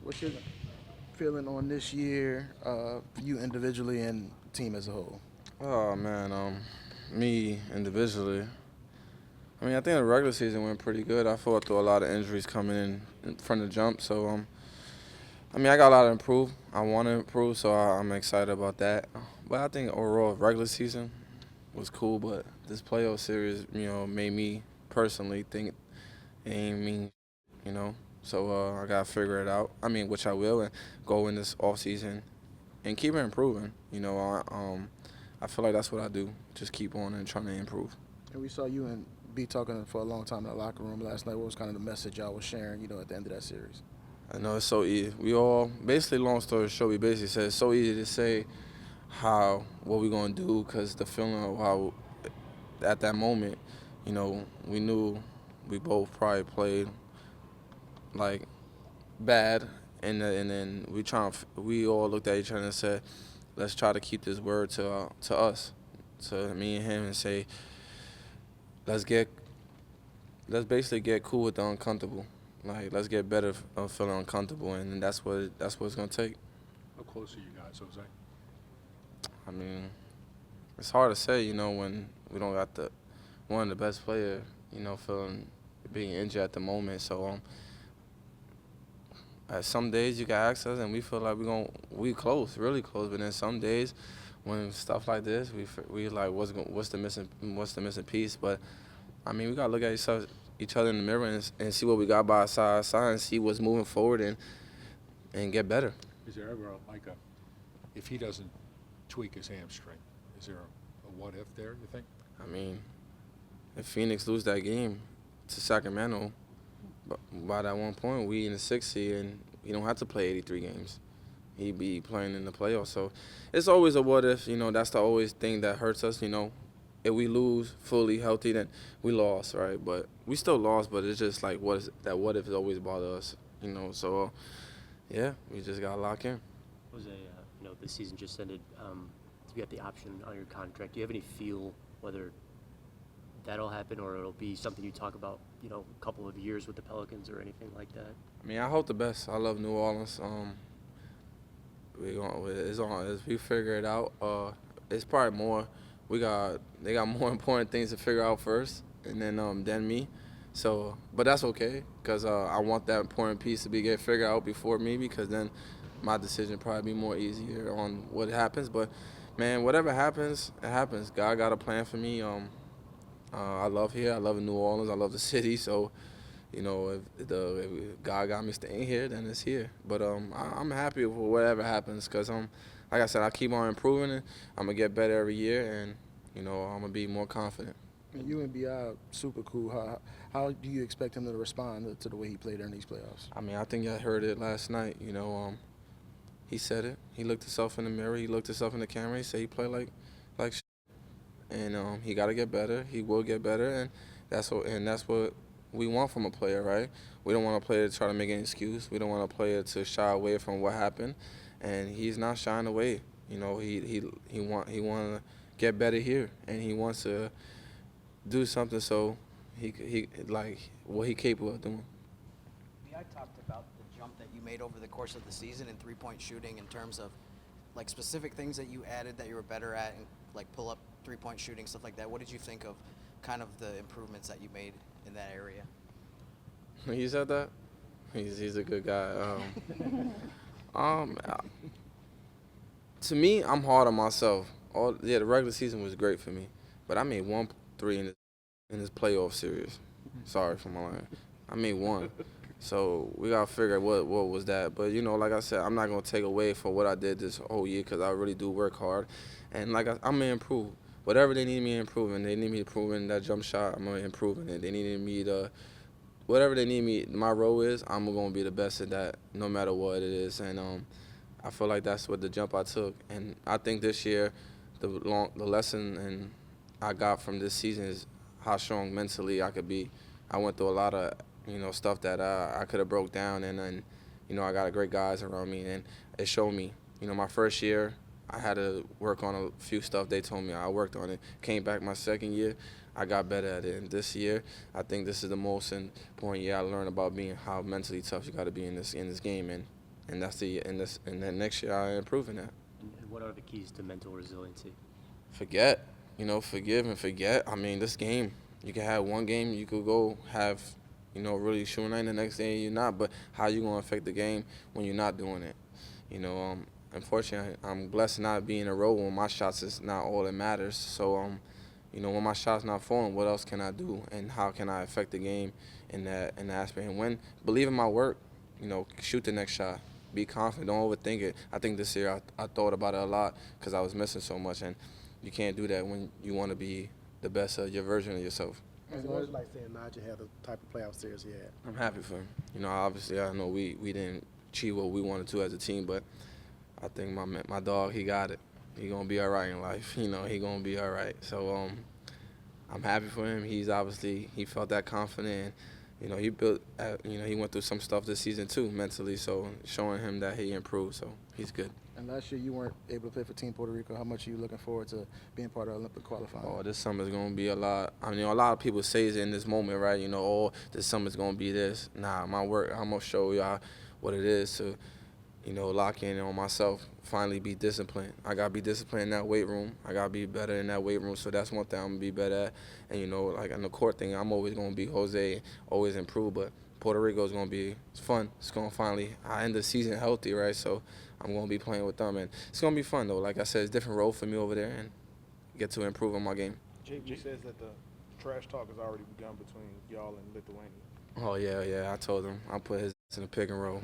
What's your feeling on this year, you individually and team as a whole? Oh man, me individually. I mean, I think the regular season went pretty good. I fought through a lot of injuries coming in front of the jump, so I mean, I got a lot to improve. I want to improve, so I'm excited about that. But I think overall, regular season was cool, but this playoff series, made me personally think it ain't mean, you know. So I gotta figure it out. I mean, which I will, and go in this off season and keep improving. I feel like that's what I do. Just keep on and trying to improve. And we saw you and B talking for a long time in the locker room last night. What was kind of the message y'all was sharing, at the end of that series? I know it's so easy. We all basically, long story short, we basically said it's so easy to say what we gonna do because the feeling of how at that moment, we knew we both probably played like bad, and then we all looked at each other and said, let's try to keep this word to us, to me and him, and say let's get let's basically get cool with the uncomfortable. Like let's get better of feeling uncomfortable, and that's what it's gonna take. How close are you guys, Jose? I mean, it's hard to say, when we don't got the one of the best player, feeling being injured at the moment. So some days you can ask us, and we feel like we close, really close. But then some days, when stuff like this, we like what's the missing piece. But I mean, we gotta look at each other in the mirror and see what we got by our side and see what's moving forward and get better. Is there ever if he doesn't tweak his hamstring, is there a what if there, you think? I mean, if Phoenix lose that game to Sacramento, by that one point, we in the 6th seed, and he don't have to play 83 games. He'd be playing in the playoffs. So it's always a what if. That's the always thing that hurts us. If we lose fully healthy, then we lost, right? But we still lost. But it's just like what if has always bothered us. So yeah, we just gotta lock in. Jose, this season just ended. You got the option on your contract. Do you have any feel whether that'll happen or it'll be something you talk about, a couple of years with the Pelicans or anything like that? I mean, I hope the best. I love New Orleans. As we figure it out. It's probably more. They got more important things to figure out first, and then me. So, but that's okay, cause I want that important piece to get figured out before me, because then my decision probably be more easier on what happens. But man, whatever happens, it happens. God got a plan for me. I love here. I love New Orleans. I love the city. So, if God got me staying here, then it's here. But I'm happy with whatever happens, because like I said, I keep on improving it. I'm gonna get better every year, and I'm gonna be more confident. And you and B are super cool. How do you expect him to respond to the way he played during these playoffs? I mean, I think I heard it last night. He said it. He looked himself in the mirror. He looked himself in the camera. He said he played like shit. And he got to get better. He will get better, and that's what we want from a player, right? We don't want a player to try to make an excuse. We don't want a player to shy away from what happened, and he's not shying away. He want to get better here, and he wants to do something so he like what he capable of doing. I talked about the jump that you made over the course of the season in three-point shooting, in terms of like specific things that you added that you were better at, and like pull-up three-point shooting, stuff like that. What did you think of kind of the improvements that you made in that area? He said that? He's a good guy. To me, I'm hard on myself. The regular season was great for me, but I made 1 3 in this playoff series. Sorry for my line. I made 1. So we gotta figure out what was that. But like I said, I'm not gonna take away from what I did this whole year, because I really do work hard, and I'm gonna improve. Whatever they need me to improve, and they need me to improve in that jump shot, I'm gonna improve in it. They need me to, whatever they need me, my role is, I'm gonna be the best at that, no matter what it is. And I feel like that's what the jump I took, and I think this year, the lesson and I got from this season is how strong mentally I could be. I went through a lot of stuff that I could have broke down, and I got great guys around me, and it showed me. My first year, I had to work on a few stuff they told me. I worked on it. Came back my second year, I got better at it. And this year, I think this is the most important year I learned about how mentally tough you got to be in this game. And and that's and then next year I improve in that. And what are the keys to mental resiliency? Forget, forgive and forget. I mean, this game, you can have one game, you could go have, really shooting night, the next day you're not, but how you gonna affect the game when you're not doing it? Unfortunately, I'm blessed to not be in a row when my shots is not all that matters. So, when my shot's not falling, what else can I do, and how can I affect the game in that aspect? And believe in my work, shoot the next shot. Be confident. Don't overthink it. I think this year I thought about it a lot because I was missing so much, and you can't do that when you want to be the best of your version of yourself. What was it like seeing Naji have the type of playoff series he had? I'm happy for him. Obviously I know we didn't achieve what we wanted to as a team, but I think my dog, he got it. He gonna be all right in life. He gonna be all right. So I'm happy for him. He felt that confident. He built. He went through some stuff this season too mentally. So showing him that he improved. So he's good. And last year you weren't able to play for Team Puerto Rico. How much are you looking forward to being part of Olympic qualifying? Oh, this summer's gonna be a lot. I mean, a lot of people say it in this moment, right? This summer's gonna be this. Nah, my work. I'm gonna show y'all what it is to, lock in on myself. Finally, be disciplined. I gotta be disciplined in that weight room. I gotta be better in that weight room. So that's one thing I'm gonna be better at. And like on the court thing, I'm always gonna be Jose, always improve. But Puerto Rico is gonna be fun. It's gonna I end the season healthy, right? So I'm gonna be playing with them, and it's gonna be fun though. Like I said, it's a different role for me over there, and get to improve on my game. JP says that the trash talk has already begun between y'all and Lithuania. Oh yeah. I told him I'll put his in the pick and roll.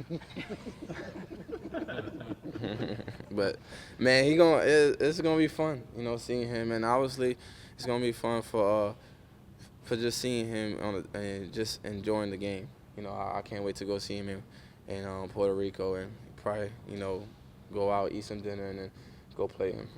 But man, it's gonna be fun, seeing him, and obviously it's gonna be fun for just seeing him and just enjoying the game. I can't wait to go see him in Puerto Rico and probably go out, eat some dinner, and then go play him.